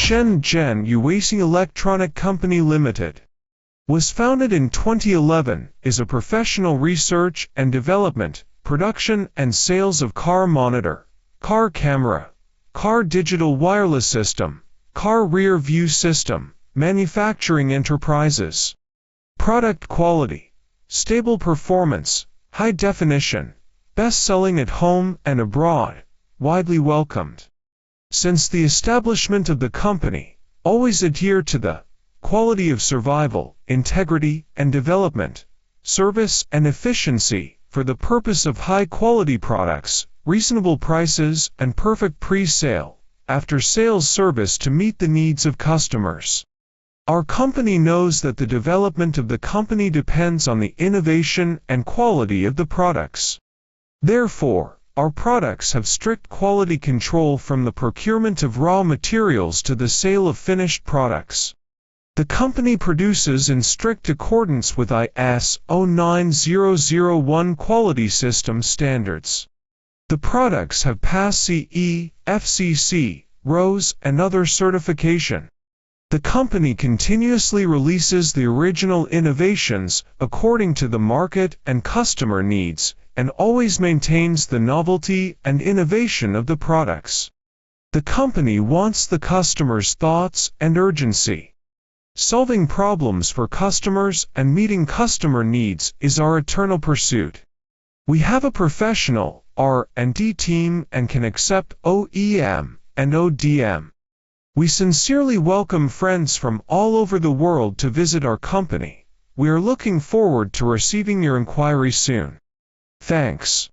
Shenzhen Yueshi Electronic Company Limited was founded in 2011, is a professional research and development, production and sales of car monitor, car camera, car digital wireless system, car rear view system, manufacturing enterprises. Product quality, stable performance, high definition, best-selling at home and abroad, widely welcomed. Since the establishment of the company, always adhere to the quality of survival, integrity and development, service and efficiency, for the purpose of high-quality products, reasonable prices and perfect pre-sale, after-sales service to meet the needs of customers. Our company knows that the development of the company depends on the innovation and quality of the products. Therefore, our products have strict quality control from the procurement of raw materials to the sale of finished products. The company produces in strict accordance with ISO 9001 quality system standards. The products have passed CE, FCC, RoHS, and other certification. The company continuously releases the original innovations according to the market and customer needs, and always maintains the novelty and innovation of the products. The company wants the customer's thoughts and urgency. Solving problems for customers and meeting customer needs is our eternal pursuit. We have a professional R&D team and can accept OEM and ODM. We sincerely welcome friends from all over the world to visit our company. We are looking forward to receiving your inquiry soon. Thanks.